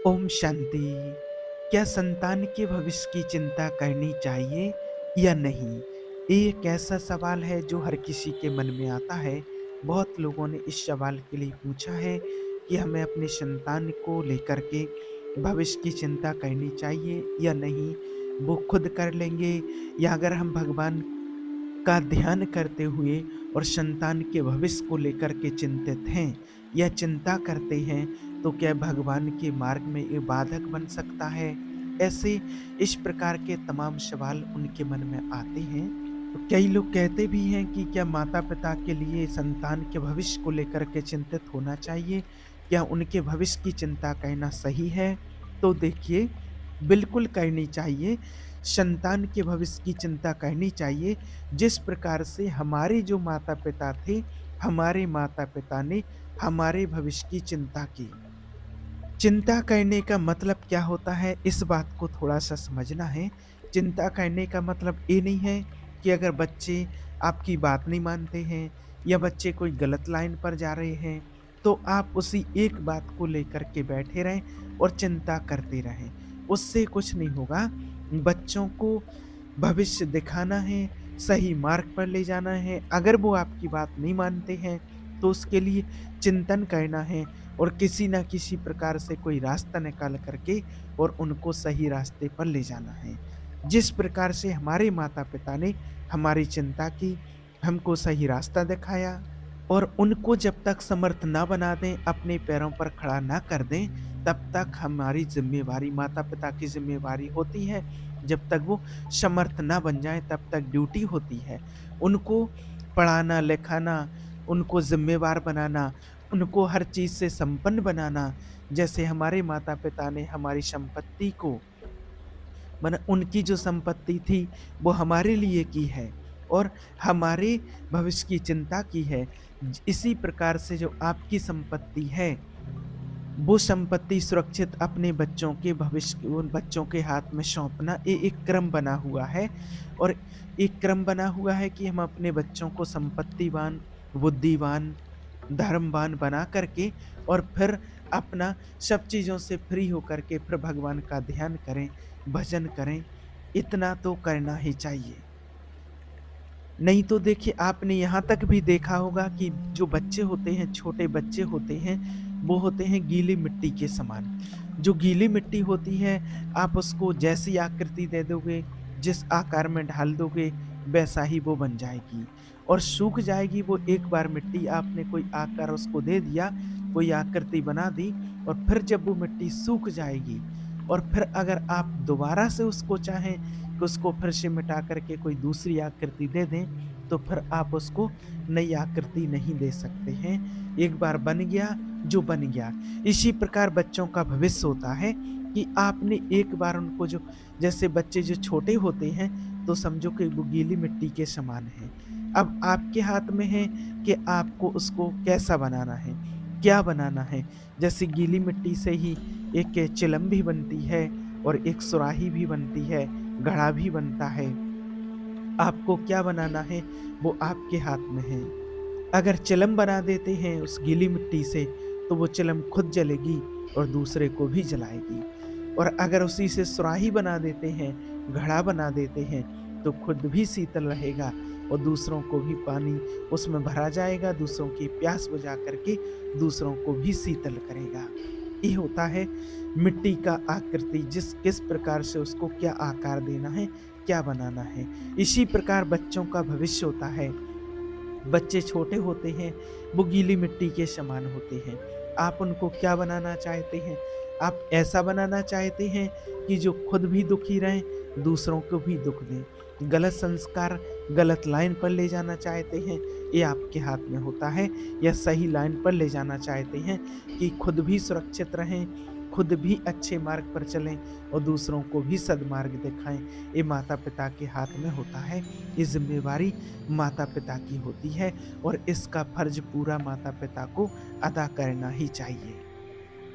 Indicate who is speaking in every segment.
Speaker 1: ओम शांति। क्या संतान के भविष्य की चिंता करनी चाहिए या नहीं? ये एक ऐसा सवाल है जो हर किसी के मन में आता है। बहुत लोगों ने इस सवाल के लिए पूछा है कि हमें अपने संतान को लेकर के भविष्य की चिंता करनी चाहिए या नहीं? वो खुद कर लेंगे या अगर हम भगवान का ध्यान करते हुए और संतान के भविष्य को लेकर के चिंतित हैं या चिंता करते हैं, तो क्या भगवान के मार्ग में ये बाधक बन सकता है? ऐसे इस प्रकार के तमाम सवाल उनके मन में आते हैं। तो कई लोग कहते भी हैं कि क्या माता-पिता के लिए संतान के भविष्य को लेकर के चिंतित होना चाहिए? क्या उनके भविष्य की चिंता करना सही है? तो देखिए, बिल्कुल करनी चाहिए। संतान के भविष्य की चिंता करनी चाहिए। जिस प्रकार से हमारे जो माता-पिता थे, हमारे माता-पिता ने हमारे भविष्य की चिंता की। चिंता करने का मतलब क्या होता है, इस बात को थोड़ा-सा समझना है। चिंता करने का मतलब ये नहीं है कि अगर बच्चे आपकी बात नहीं मानते हैं या बच्चे कोई गलत लाइन पर जा रहे हैं, तो आप उसी एक बात को लेकर के बैठे रहें और चिंता करते रहें। उससे कुछ नहीं होगा। बच्चों को भविष्य दिखाना है, सही मार्ग पर ले जाना है। अगर वो आपकी बात नहीं मानते हैं, तो उसके लिए चिंतन करना है और किसी न किसी प्रकार से कोई रास्ता निकाल करके और उनको सही रास्ते पर ले जाना है। जिस प्रकार से हमारे माता-पिता ने हमारी चिंता की, हमको सही रास्ता दिखाया और उनको जब तक समर्थ ना बना दें, अपने पैरों पर खड़ा ना कर दें, तब तक हमारी ज़िम्मेवारी माता-पिता की ज़िम्मेवारी होती है। जब तक वो समर्थ ना बन जाएँ, तब तक ड्यूटी होती है। उनको पढ़ाना-लिखाना, उनको ज़िम्मेवार बनाना, उनको हर चीज़ से संपन्न बनाना। जैसे हमारे माता-पिता ने हमारी संपत्ति को माने उनकी जो संपत्ति थी, वो हमारे लिए की है और हमारे भविष्य की चिंता की है। इसी प्रकार से जो आपकी संपत्ति है, वो संपत्ति सुरक्षित अपने बच्चों के भविष्य उन बच्चों के हाथ में सौंपना, ये एक क्रम बना हुआ है और एक क्रम बना हुआ है कि हम अपने बच्चों को संपत्तिवान, बुद्धिवान, धर्मवान बना करके और फिर अपना सब चीज़ों से फ्री होकर के फिर भगवान का ध्यान करें, भजन करें। इतना तो करना ही चाहिए। नहीं तो देखिए, आपने यहाँ तक भी देखा होगा कि जो बच्चे होते हैं, छोटे बच्चे होते हैं, वो होते हैं गीली मिट्टी के समान। जो गीली मिट्टी होती है, आप उसको जैसी आकृति दे दोगे, जिस आकार में ढाल दोगे, वैसा ही वो बन जाएगी और सूख जाएगी वो। एक बार मिट्टी आपने कोई आकार उसको दे दिया, कोई आकृति बना दी और फिर जब वो मिट्टी सूख जाएगी और फिर अगर आप दोबारा से उसको चाहें कि उसको फिर से मिटा कर के कोई दूसरी आकृति दे दें, तो फिर आप उसको नई आकृति नहीं दे सकते हैं। एक बार बन गया, जो बन गया। इसी प्रकार बच्चों का भविष्य होता है कि आपने एक बार उनको जो जैसे बच्चे जो छोटे होते हैं, तो समझो कि वो गीली मिट्टी के समान हैं। अब आपके हाथ में है कि आपको उसको कैसा बनाना है, क्या बनाना है। जैसे गीली मिट्टी से ही एक चिलम भी बनती है और एक सुराही भी बनती है, घड़ा भी बनता है। आपको क्या बनाना है, वो आपके हाथ में है। अगर चिलम बना देते हैं उस गीली मिट्टी से, तो वो चिलम खुद जलेगी और दूसरे को भी जलाएगी। और अगर उसी से सुराही बना देते हैं, घड़ा बना देते हैं, तो खुद भी शीतल रहेगा और दूसरों को भी पानी उसमें भरा जाएगा, दूसरों की प्यास बुझा करके दूसरों को भी शीतल करेगा। ये होता है मिट्टी का आकृति, किस प्रकार से उसको क्या आकार देना है, क्या बनाना है। इसी प्रकार बच्चों का भविष्य होता है। बच्चे छोटे होते हैं, वो गीली मिट्टी के समान होते हैं। आप उनको क्या बनाना चाहते हैं? आप ऐसा बनाना चाहते हैं कि जो खुद भी दुखी रहें, दूसरों को भी दुःख दें। गलत संस्कार, गलत लाइन पर ले जाना चाहते हैं, ये आपके हाथ में होता है, या सही लाइन पर ले जाना चाहते हैं कि खुद भी सुरक्षित रहें, खुद भी अच्छे मार्ग पर चलें और दूसरों को भी सद्मार्ग दिखाएँ। ये माता-पिता के हाथ में होता है। ये ज़िम्मेवारी माता-पिता की होती है और इसका फ़र्ज़ पूरा माता-पिता को अदा करना ही चाहिए।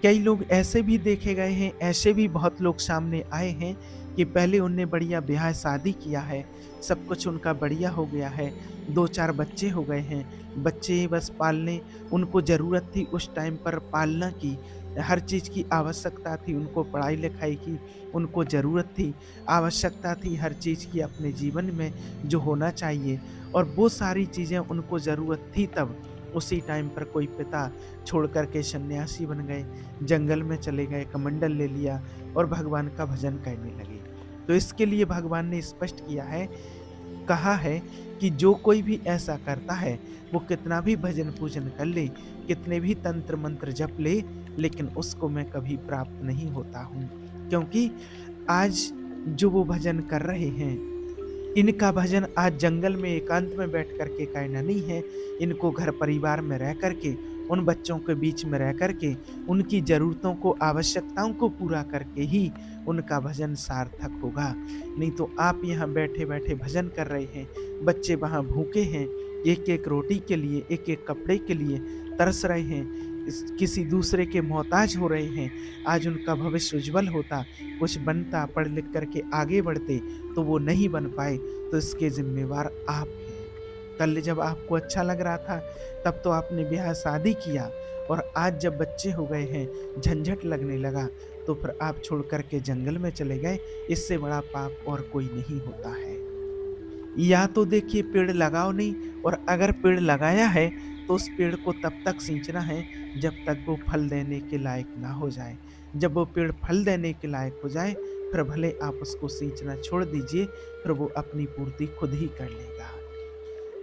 Speaker 1: कई लोग ऐसे भी देखे गए हैं, ऐसे भी बहुत लोग सामने आए हैं कि पहले उनने बढ़िया ब्याह-शादी किया है, सब कुछ उनका बढ़िया हो गया है, 2-4 बच्चे हो गए हैं, बच्चे बस पालने उनको ज़रूरत थी उस टाइम पर पालना की, हर चीज़ की आवश्यकता थी, उनको पढ़ाई-लिखाई की उनको ज़रूरत थी, आवश्यकता थी हर चीज़ की अपने जीवन में जो होना चाहिए, और वो सारी चीज़ें उनको ज़रूरत थी तब। उसी टाइम पर कोई पिता छोड़ कर के सन्यासी बन गए, जंगल में चले गए, कमंडल ले लिया और भगवान का भजन करने लगे। तो इसके लिए भगवान ने स्पष्ट किया है, कहा है कि जो कोई भी ऐसा करता है, वो कितना भी भजन पूजन कर ले, कितने भी तंत्र मंत्र जप ले, लेकिन उसको मैं कभी प्राप्त नहीं होता हूँ। क्योंकि आज जो वो भजन कर रहे हैं, इनका भजन आज जंगल में एकांत में बैठ कर के करना नहीं है, इनको घर परिवार में रह कर के, उन बच्चों के बीच में रह कर के, उनकी ज़रूरतों को, आवश्यकताओं को पूरा करके ही उनका भजन सार्थक होगा। नहीं तो आप यहाँ बैठे-बैठे भजन कर रहे हैं, बच्चे वहाँ भूखे हैं, एक-एक रोटी के लिए, एक-एक कपड़े के लिए तरस रहे हैं, किसी दूसरे के मोहताज हो रहे हैं। आज उनका भविष्य उज्ज्वल होता, कुछ बनता, पढ़ लिख कर के आगे बढ़ते, तो वो नहीं बन पाए, तो इसके ज़िम्मेवार आप हैं। कल जब आपको अच्छा लग रहा था, तब तो आपने ब्याह-शादी किया, और आज जब बच्चे हो गए हैं, झंझट लगने लगा, तो फिर आप छोड़ कर के जंगल में चले गए। इससे बड़ा पाप और कोई नहीं होता है। या तो देखिए पेड़ लगाओ नहीं, और अगर पेड़ लगाया है तो उस पेड़ को तब तक सींचना है जब तक वो फल देने के लायक ना हो जाए। जब वो पेड़ फल देने के लायक हो जाए, फिर भले आप उसको सींचना छोड़ दीजिए, फिर वो अपनी पूर्ति खुद ही कर लेगा।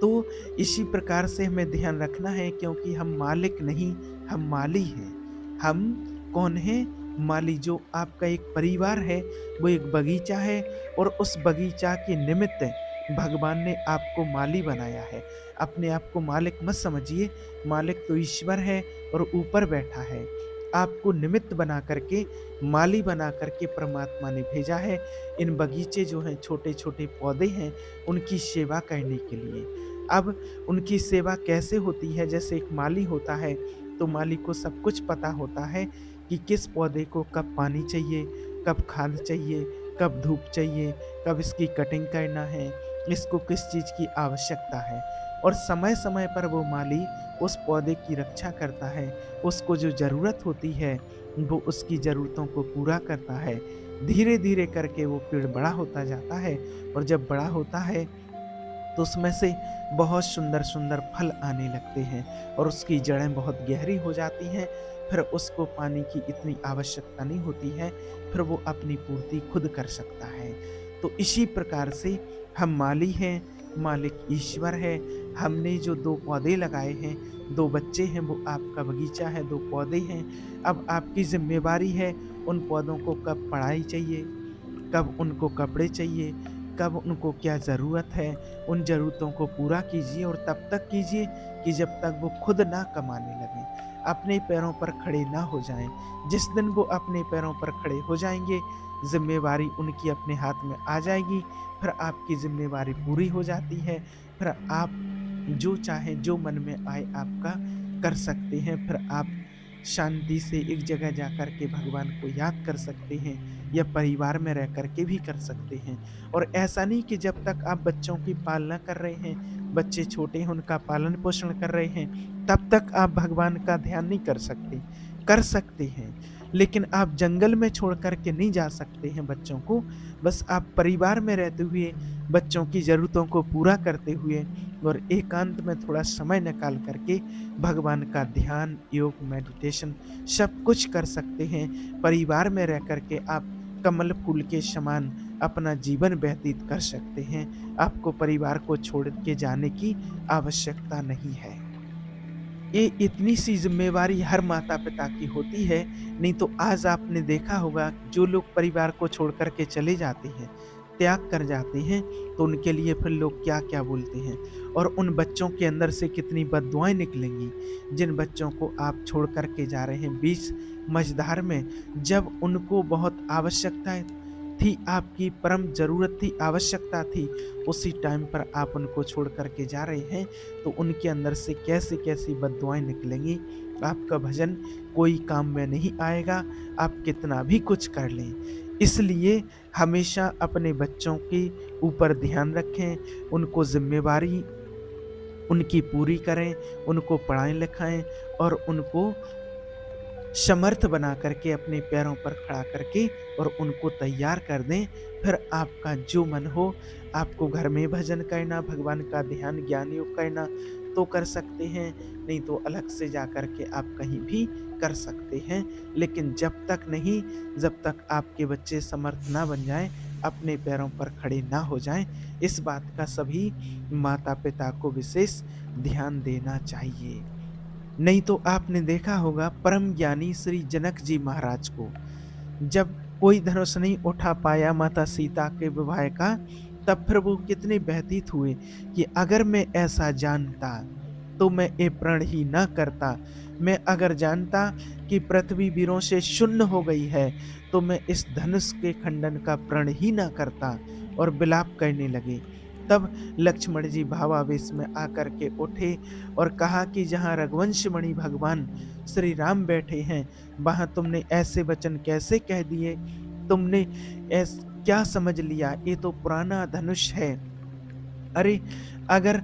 Speaker 1: तो इसी प्रकार से हमें ध्यान रखना है, क्योंकि हम मालिक नहीं, हम माली हैं। हम कौन हैं? माली। जो आपका एक परिवार है, वो एक बगीचा है, और उस बगीचा के निमित्त भगवान ने आपको माली बनाया है। अपने आप को मालिक मत समझिए, मालिक तो ईश्वर है और ऊपर बैठा है। आपको निमित्त बना करके, माली बना करके परमात्मा ने भेजा है। इन बगीचे जो हैं, छोटे-छोटे पौधे हैं, उनकी सेवा करने के लिए। अब उनकी सेवा कैसे होती है? जैसे एक माली होता है, तो माली को सब कुछ पता होता है कि किस पौधे को कब पानी चाहिए, कब खाद चाहिए, कब धूप चाहिए, कब इसकी कटिंग करना है, इसको किस चीज़ की आवश्यकता है, और समय-समय पर वो माली उस पौधे की रक्षा करता है। उसको जो ज़रूरत होती है, वो उसकी ज़रूरतों को पूरा करता है। धीरे-धीरे करके वो पेड़ बड़ा होता जाता है, और जब बड़ा होता है, तो उसमें से बहुत सुंदर-सुंदर फल आने लगते हैं, और उसकी जड़ें बहुत गहरी हो जाती हैं। फिर उसको पानी की इतनी आवश्यकता नहीं होती है, फिर वो अपनी पूर्ति खुद कर सकता है। तो इसी प्रकार से हम माली हैं, मालिक ईश्वर है। हमने जो 2 पौधे लगाए हैं, 2 बच्चे हैं, वो आपका बगीचा है, 2 पौधे हैं। अब आपकी ज़िम्मेवारी है, उन पौधों को कब पढ़ाई चाहिए, कब उनको कपड़े चाहिए, कब उनको क्या ज़रूरत है, उन ज़रूरतों को पूरा कीजिए, और तब तक कीजिए कि जब तक वो खुद ना कमाने लगें, अपने पैरों पर खड़े ना हो जाएँ। जिस दिन वो अपने पैरों पर खड़े हो जाएँगे, ज़िम्मेवारी उनकी अपने हाथ में आ जाएगी, फिर आपकी ज़िम्मेवारी पूरी हो जाती है। फिर आप जो चाहें, जो मन में आए आपका कर सकते हैं। फिर आप शांति से एक जगह जा कर के भगवान को याद कर सकते हैं, या परिवार में रह कर के भी कर सकते हैं। और ऐसा नहीं कि जब तक आप बच्चों की पालना कर रहे हैं, बच्चे छोटे हैं, उनका पालन-पोषण कर रहे हैं, तब तक आप भगवान का ध्यान नहीं कर सकते। कर सकते हैं, लेकिन आप जंगल में छोड़ कर के नहीं जा सकते हैं बच्चों को। बस आप परिवार में रहते हुए, बच्चों की ज़रूरतों को पूरा करते हुए, और एकांत में थोड़ा समय निकाल कर के भगवान का ध्यान, योग, मेडिटेशन सब कुछ कर सकते हैं। परिवार में रह कर के आप कमल फूल के समान अपना जीवन व्यतीत कर सकते हैं। आपको परिवार को छोड़ के जाने की आवश्यकता नहीं है। ये इतनी सी ज़िम्मेवारी हर माता-पिता की होती है। नहीं तो आज आपने देखा होगा, जो लोग परिवार को छोड़ कर के चले जाते हैं, त्याग कर जाते हैं, तो उनके लिए फिर लोग क्या-क्या बोलते हैं, और उन बच्चों के अंदर से कितनी बददुआएँ निकलेंगी, जिन बच्चों को आप छोड़ कर के जा रहे हैं बीच मझधार में, जब उनको बहुत आवश्यकता थी, आपकी परम ज़रूरत थी, आवश्यकता थी, उसी टाइम पर आप उनको छोड़ कर के जा रहे हैं, तो उनके अंदर से कैसी-कैसी बददुआएँ निकलेंगी। आपका भजन कोई काम में नहीं आएगा, आप कितना भी कुछ कर लें। इसलिए हमेशा अपने बच्चों के ऊपर ध्यान रखें, उनको ज़िम्मेवारी उनकी पूरी करें, उनको पढ़ाएँ-लिखाएँ, और उनको समर्थ बना करके अपने पैरों पर खड़ा करके और उनको तैयार कर दें। फिर आपका जो मन हो, आपको घर में भजन करना, भगवान का ध्यान ज्ञान योग करना तो कर सकते हैं, नहीं तो अलग से जा कर के आप कहीं भी कर सकते हैं। लेकिन जब तक आपके बच्चे समर्थ ना बन जाएँ, अपने पैरों पर खड़े ना हो जाएँ, इस बात का सभी माता-पिता को विशेष ध्यान देना चाहिए। नहीं तो आपने देखा होगा परम ज्ञानी श्री जनक जी महाराज को, जब कोई धनुष नहीं उठा पाया माता सीता के विवाह का, तब फिर वो कितने व्यथित हुए कि अगर मैं ऐसा जानता तो मैं ये प्रण ही ना करता। मैं अगर जानता कि पृथ्वी वीरों से शून्य हो गई है तो मैं इस धनुष के खंडन का प्रण ही ना करता, और विलाप करने लगे। तब लक्ष्मण जी भावावेश में आकर के उठे और कहा कि जहाँ रघुवंशमणि भगवान श्री राम बैठे हैं, वहाँ तुमने ऐसे वचन कैसे कह दिए? तुमने ऐस क्या समझ लिया? ये तो पुराना धनुष है। अरे अगर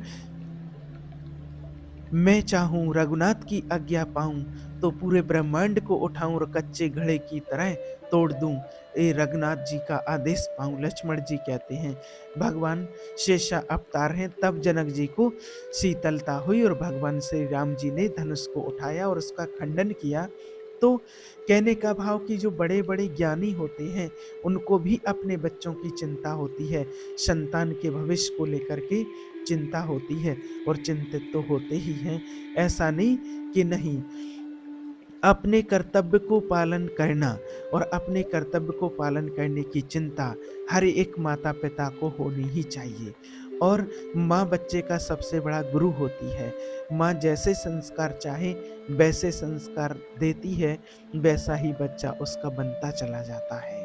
Speaker 1: मैं चाहूँ रघुनाथ की आज्ञा पाऊँ तो पूरे ब्रह्मांड को उठाऊँ और कच्चे घड़े की तरह तोड़ दूँ। ये रघुनाथ जी का आदेश पाऊँ। लक्ष्मण जी कहते हैं भगवान शेषा अवतार हैं, तब जनक जी को शीतलता हुई और भगवान श्री राम जी ने धनुष को उठाया और उसका खंडन किया। तो कहने का भाव कि जो बड़े-बड़े ज्ञानी होते हैं, उनको भी अपने बच्चों की चिंता होती है, संतान के भविष्य को लेकर के चिंता होती है, और चिंतित तो होते ही हैं। ऐसा नहीं कि नहीं, अपने कर्तव्य को पालन करना और अपने कर्तव्य को पालन करने की चिंता हर एक माता-पिता को होनी ही चाहिए। और माँ बच्चे का सबसे बड़ा गुरु होती है। माँ जैसे संस्कार चाहे वैसे संस्कार देती है, वैसा ही बच्चा उसका बनता चला जाता है।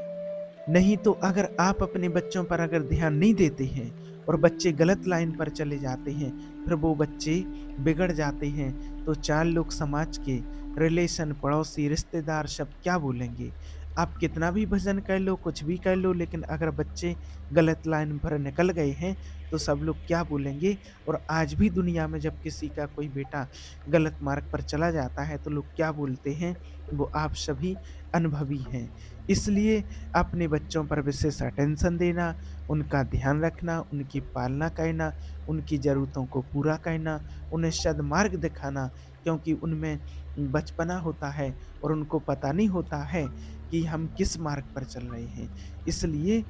Speaker 1: नहीं तो अगर आप अपने बच्चों पर अगर ध्यान नहीं देते हैं और बच्चे गलत लाइन पर चले जाते हैं, फिर वो बच्चे बिगड़ जाते हैं, तो 4 लोग समाज के, रिलेशन, पड़ोसी, रिश्तेदार सब क्या बोलेंगे? आप कितना भी भजन कर लो, कुछ भी कर लो, लेकिन अगर बच्चे गलत लाइन पर निकल गए हैं, तो सब लोग क्या बोलेंगे? और आज भी दुनिया में जब किसी का कोई बेटा गलत मार्ग पर चला जाता है, तो लोग क्या बोलते हैं? वो आप सभी अनुभवी हैं। इसलिए अपने बच्चों पर विशेष अटेंशन देना, उनका ध्यान रखना, उनकी पालना करना, उनकी ज़रूरतों को पूरा करना, उन्हें सद्मार्ग दिखाना, क्योंकि उनमें बचपना होता है और उनको पता नहीं होता है कि हम किस मार्ग पर चल रहे हैं। इसलिए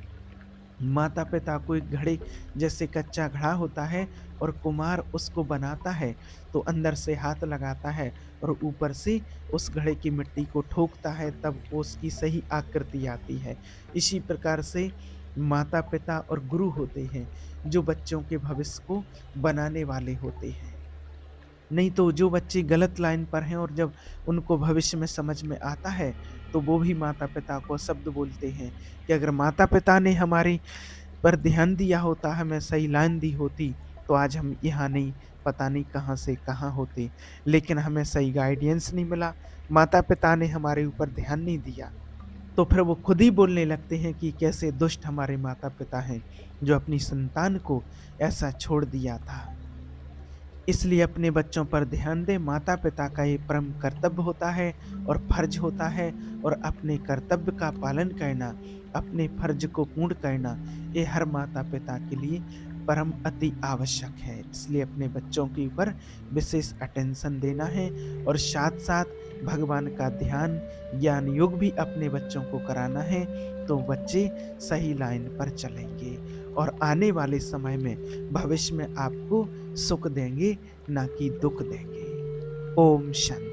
Speaker 1: माता-पिता को एक घड़े जैसे कच्चा घड़ा होता है और कुम्हार उसको बनाता है, तो अंदर से हाथ लगाता है और ऊपर से उस घड़े की मिट्टी को ठोकता है, तब वो उसकी सही आकृति आती है। इसी प्रकार से माता-पिता और गुरु होते हैं, जो बच्चों के भविष्य को बनाने वाले होते हैं। नहीं तो जो बच्चे गलत लाइन पर हैं और जब उनको भविष्य में समझ में आता है, तो वो भी माता-पिता को शब्द बोलते हैं कि अगर माता-पिता ने हमारी पर ध्यान दिया होता, हमें सही लाइन दी होती, तो आज हम यहाँ नहीं, पता नहीं कहाँ से कहाँ होते। लेकिन हमें सही गाइडेंस नहीं मिला, माता-पिता ने हमारे ऊपर ध्यान नहीं दिया, तो फिर वो खुद ही बोलने लगते हैं कि कैसे दुष्ट हमारे माता-पिता हैं, जो अपनी संतान को ऐसा छोड़ दिया था। इसलिए अपने बच्चों पर ध्यान दें, माता-पिता का ये परम कर्तव्य होता है और फर्ज होता है, और अपने कर्तव्य का पालन करना, अपने फर्ज को पूर्ण करना, ये हर माता-पिता के लिए परम अति आवश्यक है। इसलिए अपने बच्चों के ऊपर विशेष अटेंशन देना है और साथ-साथ भगवान का ध्यान, ज्ञान योग भी अपने बच्चों को कराना है, तो बच्चे सही लाइन पर चलेंगे और आने वाले समय में भविष्य में आपको सुख देंगे, ना कि दुःख देंगे। ओम शांति।